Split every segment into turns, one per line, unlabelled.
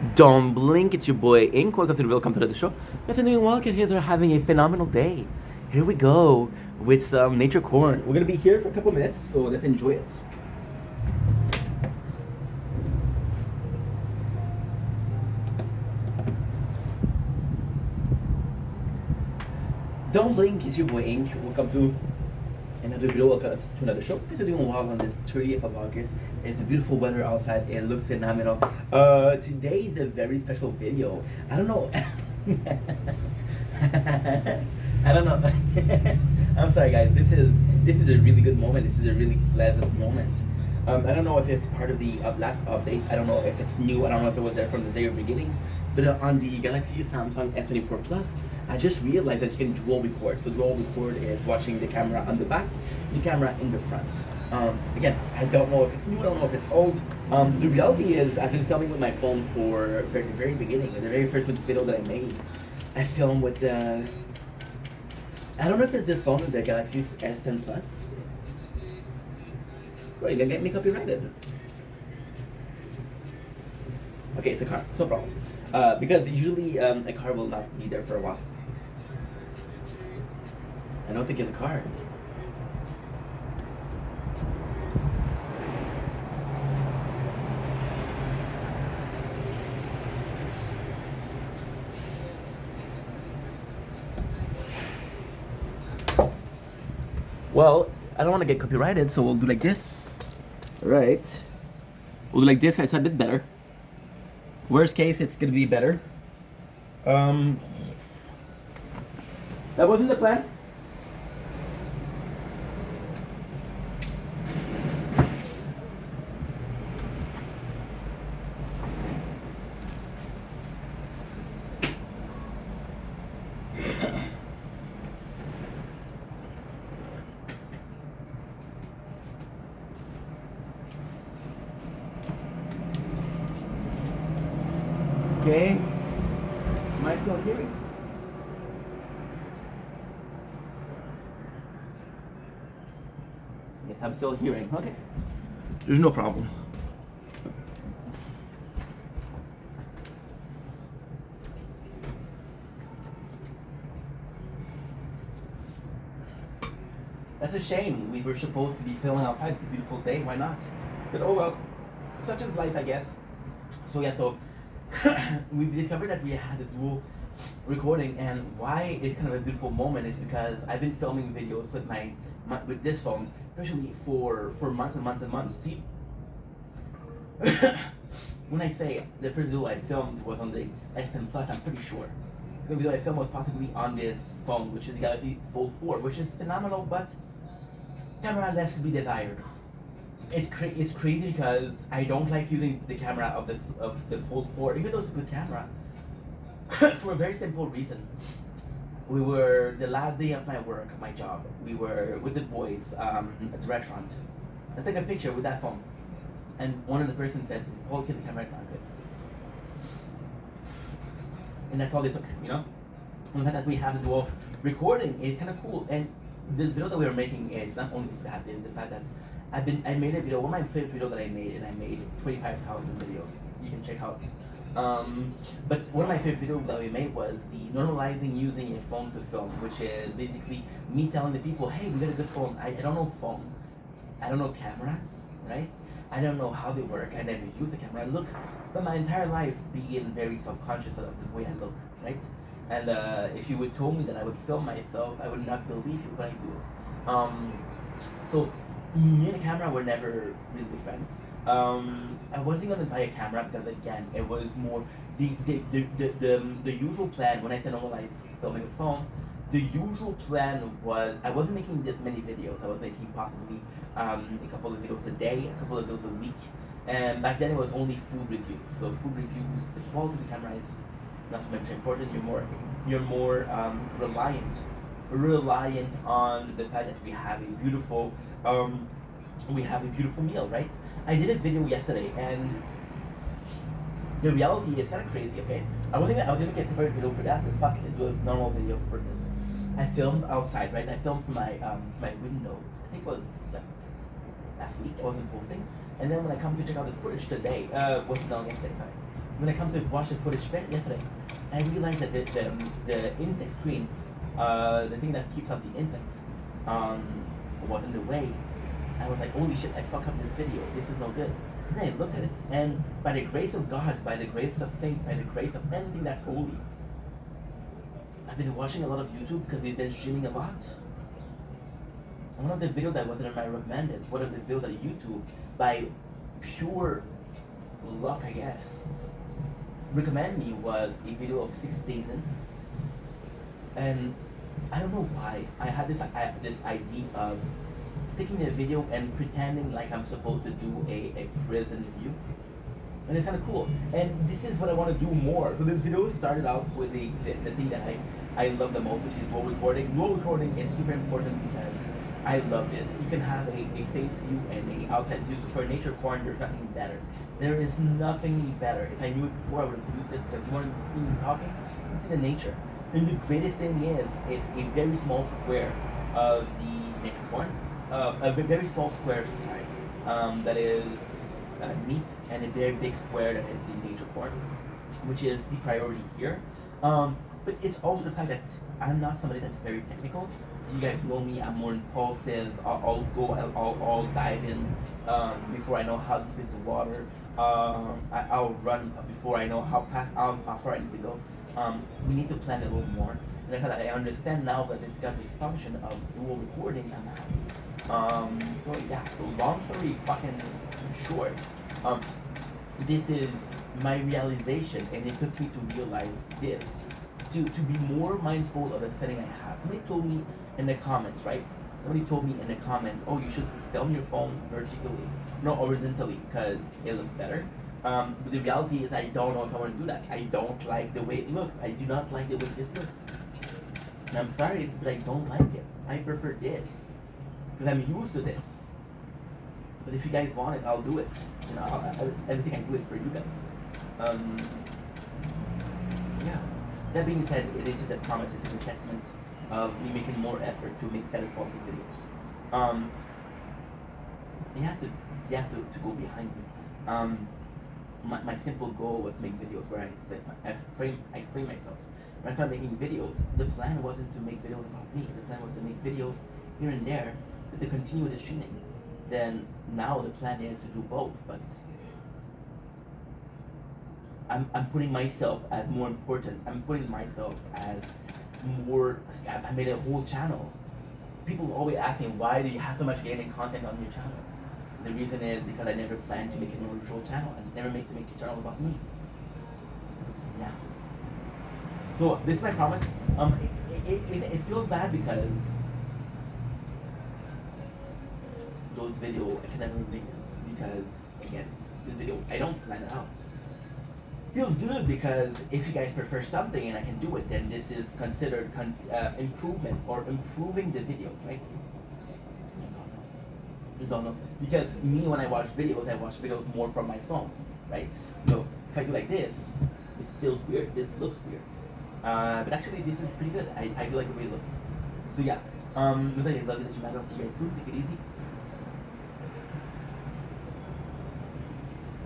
Don't blink, it's your boy Ink. Welcome to the show. Listen, doing well, because you guys are having a phenomenal day. Here we go with some nature corn. We're gonna be here for a couple minutes, so let's enjoy it. Don't blink, it's your boy Ink. Welcome to another video, welcome to another show. Because we're doing well on this 30th of August. It's a beautiful weather outside, it looks phenomenal. Today is a very special video. I don't know. I don't know. I'm sorry guys, this is a really good moment. This is a really pleasant moment. I don't know if it's part of the last update. I don't know if it's new. I don't know if it was there from the very beginning. But on the Galaxy Samsung S24 Plus, I just realized that you can dual record. So dual record is watching the camera on the back, the camera in the front. Again, I don't know if it's new. I don't know if it's old. The reality is, I've been filming with my phone for the very beginning. The very first video that I made, I filmed with the. I don't know if it's this phone, the Galaxy S10 Plus. Bro, you're gonna get me copyrighted. Okay, it's a car, it's no problem. Because usually a car will not be there for a while. I don't think it's a car. Well, I don't want to get copyrighted, so we'll do like this. Alright. We'll do like this, it's a bit better. Worst case, it's gonna be better. That wasn't the plan. Okay. Am I still hearing? Yes, I'm still hearing. Okay. There's no problem. That's a shame. We were supposed to be filming outside. It's a beautiful day. Why not? But oh well. Such is life, I guess. So yeah, so we discovered that we had a dual recording, and why it's kind of a beautiful moment is because I've been filming videos with with this phone, especially for months and months and months. See, when I say the first video I filmed was on the S10 Plus, I'm pretty sure the video I filmed was possibly on this phone, which is the Galaxy Fold 4, which is phenomenal, but camera less to be desired. It's crazy because I don't like using the camera of the Fold 4, even though it's a good camera, for a very simple reason. We were the last day of my work, my job. We were with the boys at the restaurant. I took a picture with that phone, and one of the persons said, "The quality of the camera is not good," and that's all they took, you know. And the fact that we have the dual recording is kind of cool, and this video that we are making is not only for that. It's the fact that I made a video, one of my favorite videos that I made, and I made 25,000 videos. You can check out. But one of my favorite videos that we made was the normalizing using a phone to film, which is basically me telling the people, hey, we got a good phone. I don't know phone. I don't know cameras, right? I don't know how they work. I never use the camera. I look, but my entire life being very self-conscious of the way I look, right? And if you would told me that I would film myself, I would not believe what I do. So me and the camera were never really good friends. I wasn't gonna buy a camera because again, it was more the usual plan when I said normalize filming with phone. The usual plan was I wasn't making this many videos. I was making possibly a couple of videos a day, a couple of videos a week. And back then it was only food reviews. So food reviews, the quality of the camera is not so much important. You're more reliant on the fact that we have a beautiful meal, right? I did a video yesterday, and the reality is kind of crazy. Okay, I was gonna make a separate video for that, but fuck it, let's do a normal video for this. I filmed outside, right? I filmed from my windows. I think it was like last week. I wasn't posting, and then when I come to check out the footage today, wasn't done yesterday. Sorry. when it comes to watching footage yesterday, I realized that the insect screen, the thing that keeps out the insects, um, was in the way. I was like, holy shit, I fuck up this video. This is no good. And then I looked at it, and by the grace of God, by the grace of faith, by the grace of anything that's holy, I've been watching a lot of YouTube because we've been streaming a lot. And one of the videos that wasn't in my recommended, one of the videos that YouTube, by pure luck, I guess, recommend me was a video of 6 days in. And I don't know why I had this idea of taking a video and pretending like I'm supposed to do a prison review. And it's kind of cool. And this is what I want to do more. So this video started off with the thing that I love the most, which is dual recording. Dual recording is super important because I love this. You can have a face view and a outside view. So for nature porn, there's nothing better. There is nothing better. If I knew it before, I would have used this because you want to see me talking, you see the nature. And the greatest thing is, it's a very small square of the nature porn. A very small square, sorry, that is me, and a very big square that is the nature porn, which is the priority here. But it's also the fact that I'm not somebody that's very technical. You guys know me, I'm more impulsive. I'll dive in before I know how deep is the water. I'll run before I know how far I need to go. We need to plan a little more. And I feel like I understand now that this got this function of dual recording. I'm happy. So yeah, so long story fucking short. This is my realization, and it took me to realize this. To be more mindful of the setting I have. Somebody told me in the comments, right? Somebody told me in the comments, oh, you should film your phone vertically, not horizontally, because it looks better. But the reality is I don't know if I want to do that. I don't like the way it looks. I do not like the way this looks. And I'm sorry, but I don't like it. I prefer this, because I'm used to this. But if you guys want it, I'll do it. You know, everything I do is for you guys. Yeah. That being said, this is a promise, it is a testament of me making more effort to make better quality videos. You have to go behind me. My simple goal was to make videos where I explain myself. When I started making videos, the plan wasn't to make videos about me. The plan was to make videos here and there, but to continue the streaming. Then now the plan is to do both, but I'm putting myself as more important. I'm putting myself as more. I made a whole channel. People always ask me, why do you have so much gaming content on your channel? The reason is because I never planned to make an original channel. I never make a channel about me. Yeah. So this is my promise. It feels bad because those videos I can never make because again, this video I don't plan it out. Feels good because if you guys prefer something and I can do it, then this is considered improvement or improving the videos, right? I don't know. Because me, when I watch videos more from my phone, right? So if I do like this feels weird. This looks weird. But actually, this is pretty good. I do like the way it looks. So yeah. Love you that you matter. I'll see you guys soon. Take it easy.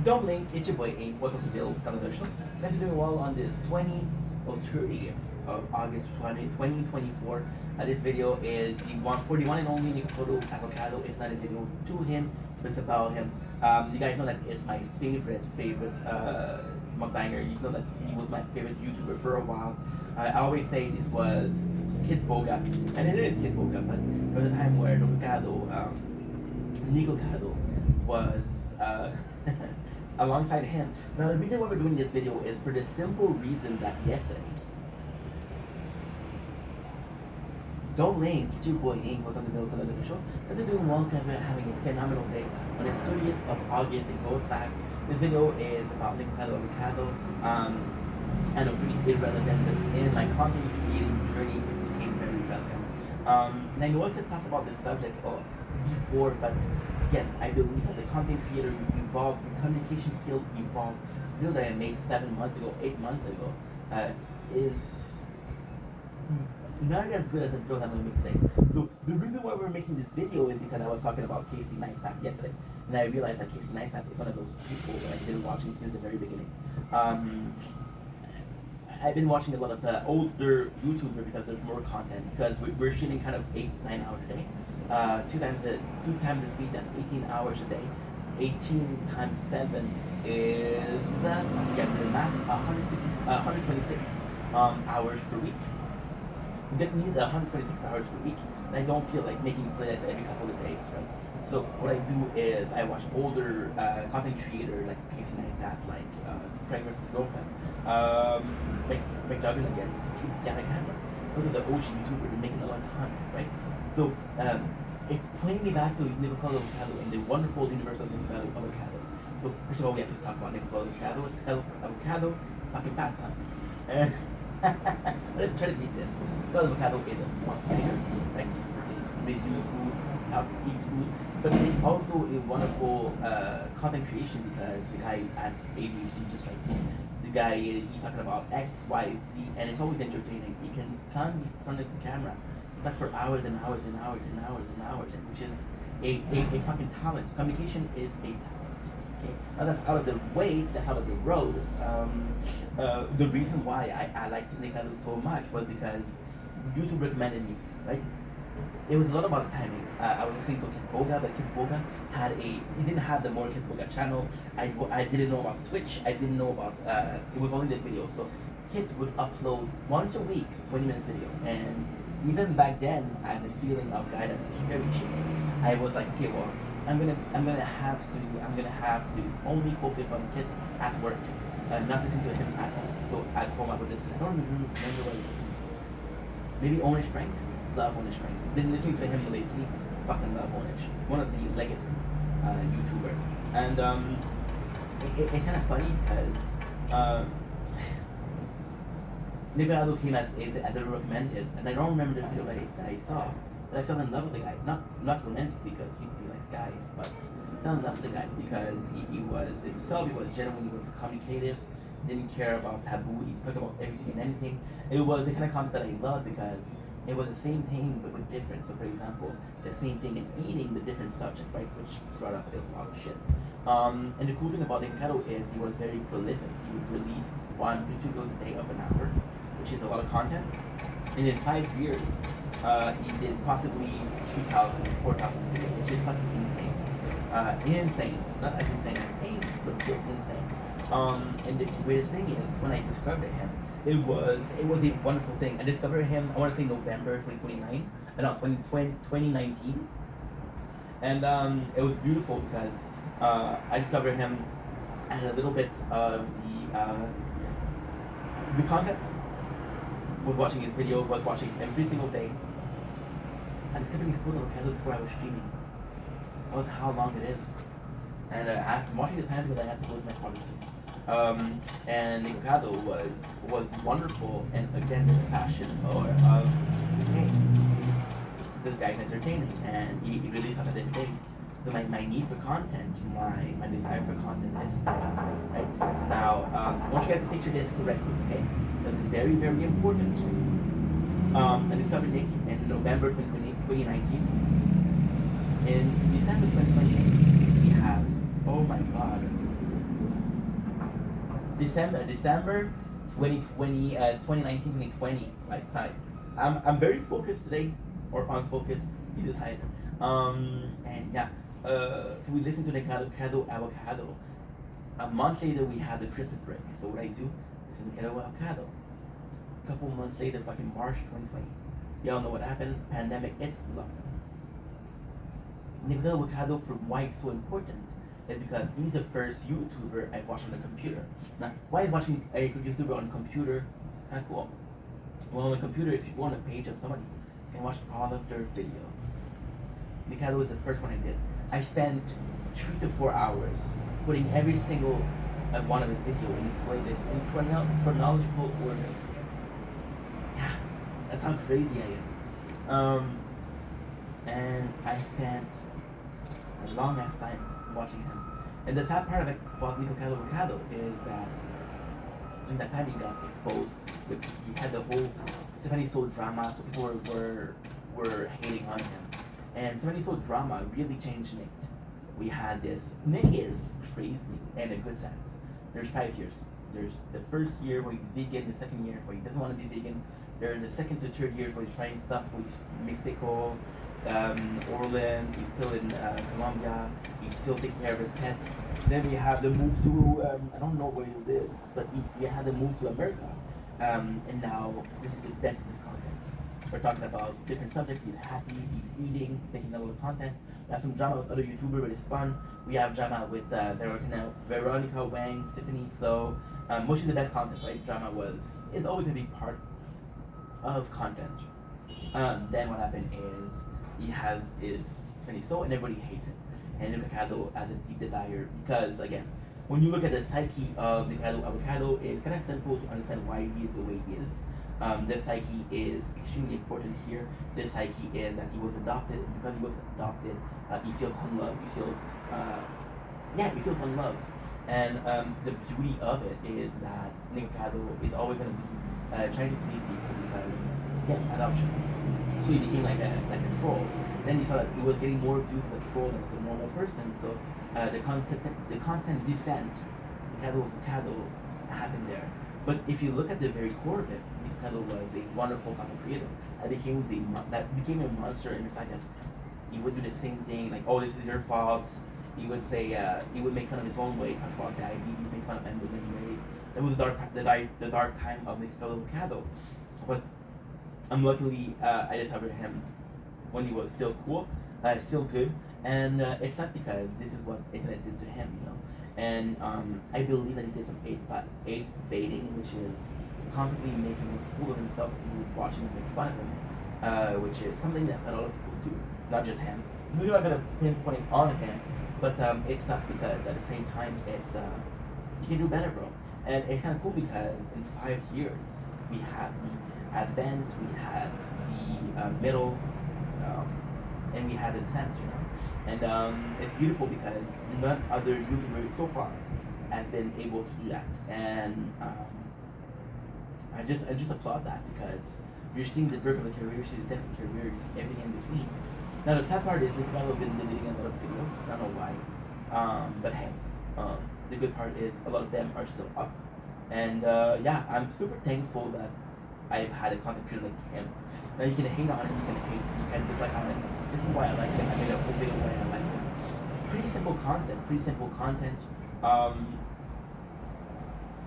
Don't blink, it's your boy Aim. Welcome to Bill Show. Guys are doing well on this 30th of August 2024. This video is the one for the one and only Nikodo Avocado. It's not a video to him, but it's about him. You guys know that it's my favorite mukbanger. You know that he was my favorite YouTuber for a while. I always say this was Kid Boga, and it is Kid Boga, but there was a time where Nikocado was alongside him. Now the reason why we're doing this video is for the simple reason that yesterday, don't link, it's your boy Ink, welcome to the show. As we're doing well, because we're having a phenomenal day on the 30th of August. It goes fast. This video is about Nikocado Avocado. I know, pretty irrelevant, but in my content creating journey, it became very relevant. And I know I said talk about this subject before, but again, I believe as a content creator, you evolve, your communication skill evolves. The video that I made 7 months ago, 8 months ago, is not as good as the videos I'm gonna make today. So the reason why we're making this video is because I was talking about Casey Neistat yesterday, and I realized that Casey Neistat is one of those people that I've been watching since the very beginning. I've been watching a lot of older YouTubers because there's more content. Because we're shooting kind of 8-9 hours a day. Two times this week. That's 18 hours a day. 18 times 7 is get the math 126 hours per week. We get need 126 hours per week, and I don't feel like making playlists every couple of days, right? So what I do is I watch older content creators like Casey Neistat, like Craig vs. Girlfriend, McJuggernaut against Yannick Hammer. Those are the OG YouTubers who are making a lot of content, right? So it's pointing me back to Nicola Avocado and the wonderful universe of Nicola Avocado. So first of all, we have to talk about Nicola Avocado, talking fast, huh? And I'm trying to beat this. Nicola Avocado is a writer, right? Reviews food, eats food, but it's also a wonderful content creation because the guy at ADHD just like me. The guy he's talking about X, Y, Z, and it's always entertaining. He can come in front of the camera, like for hours and hours and hours and hours and hours, which is a fucking talent. Communication is a talent. Okay, now that's out of the way, that's out of the road. The reason why I liked Nicola so much was because YouTube recommended me, right? It was a lot about the timing. I was listening to Kid Boga, but Kid Boga he didn't have the more Kid Boga channel. I didn't know about Twitch. I didn't know about, it was only the video. So Kid would upload once a week, 20 minutes video. And even back then, I had the feeling of guy that's very cheap. I was like, okay, well, I'm gonna have to only focus on Kid at work, not listen to him at home. So at home I would listen. I don't even remember what I listened to. Maybe Onish Pranks. Love Onish Pranks. Been listening to him lately. Fucking love Onish. One of the legacy YouTuber. And it's kind of funny because Nicolado came as a recommended, and I don't remember the video that I saw, but I fell in love with the guy. Not romantically because he likes guys, but I fell in love with the guy because he was himself. He was genuine. He was communicative. Didn't care about taboo. He talked about everything and anything. It was the kind of content that I loved because it was the same thing but with difference. So for example, the same thing in eating, the different subject, right? Which brought up a lot of shit. And the cool thing about Nicolado is he was very prolific. He would release 1 to 2 videos a day of an hour, which is a lot of content. And in 5 years, he did possibly 3,000, 4,000 videos, which is fucking insane. Insane. Not as insane as pain, but still insane. And the greatest thing is when I discovered him, it was a wonderful thing. I discovered him, I want to say November 2019, and it was beautiful because I discovered him and a little bit of the content. Was watching his video, was watching every single day. I discovered Nicola Avocado before I was streaming. That was how long it is. And after watching this time because I had to go to my father's stream. And Nicolado was wonderful, and again the fashion or hey, this guy's entertaining and he really talks every day. So my need for content, my desire for content is right now. I want you guys to picture this correctly, okay? Because it's very, very important. I discovered Nick in November 2019. In December 2020, we have, oh my god, December 2020, 2019, 2020, right side. I'm very focused today, or unfocused, you decide. And yeah, so we listen to Nicolado Avocado. A month later, we have the Christmas break. So what I do is Nicolado Avocado. A couple months later, back in March 2020, y'all know what happened? Pandemic, it's lockdown. Nicolado Avocado, for why it's so important, is because he's the first YouTuber I've watched on a computer. Now, why is watching a YouTuber on a computer kind of cool? Well, on a computer, if you go on a page of somebody, you can watch all of their videos. Nicolado was the first one I did. I spent 3 to 4 hours putting every single one of his videos in a playlist in chronological order. Yeah, that's how crazy I am. And I spent a long ass time watching him. And the sad part about Nicolado Avocado is that during that time he got exposed he had the whole Stephanie Soul drama, so people were hating on him. And Stephanie Soul drama really changed Nick. We had this. Nick is crazy in a good sense. There's 5 years. There's the first year where he's vegan, the second year where he doesn't want to be vegan. There's the second to third years where he's trying stuff with Mexico, Orland. He's still in Colombia. He's still taking care of his pets. Then we have the move to I don't know where he lives, but we had the move to America. And now this is the best of his content. We're talking about different subjects. He's happy. He's eating. He's making a lot of content. We have some drama with other YouTubers, but it's fun. We have drama with Veronica Wang, Stephanie. So mostly the best content, right? Drama is always a big part of content. Then what happened is he has his Stephanie So, and everybody hates him. And Nick Avocado has a deep desire because again, when you look at the psyche of Nick Avocado, it's kind of simple to understand why he is the way he is. The psyche is extremely important here. The psyche is that he was adopted, and because he was adopted, he feels unloved. He feels unloved. And the beauty of it is that Nick Avocado is always going to be trying to please people because, again, adoption. So he became like a troll. Then he saw that he was getting more views as a troll than as a normal person. So the constant descent, Nick Avocado, happened there. But if you look at the very core of it, Nick Avocado was a wonderful content creator. That became a monster in the fact that he would do the same thing, like, oh, this is your fault. He would say, he would make fun of his own way, talk about that. He would make fun of Emily way. That was the dark time of Nick Avocado. But luckily, I discovered him when he was still cool, still good, and it's not because this is what internet did to him, you know. And I believe that he did some AIDS baiting, which is constantly making a fool of himself. People watching him make fun of him, which is something that a lot of people do, not just him. We're not gonna pinpoint on him, but it sucks because at the same time, it's you can do better, bro. And it's kind of cool because in 5 years we had the advent, we had the middle, and we had the descent, you know. And it's beautiful because none other YouTubers so far have been able to do that. And I just applaud that because you're seeing the birth of the career, you're seeing the death of the career, you're seeing everything in between. Now the sad part is Nick Avocado have been deleting a lot of videos. I don't know why, but hey, the good part is a lot of them are still up. And yeah, I'm super thankful that I've had a content creator like him. Now you can hate on it, you can dislike on it. This is why I like him. I made a whole video why I like him. Pretty simple content.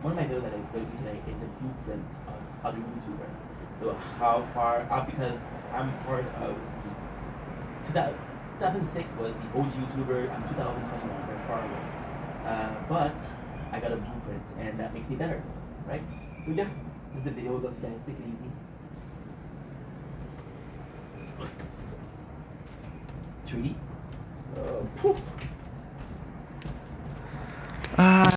One of my videos that I do today is a blueprint of other YouTuber. So how far up, because I'm part of the 2006 was the OG YouTuber. I'm 2021, they're far away. But I got a blueprint, and that makes me better, right? So yeah, this is the video. Love you guys. Take it easy. Treaty.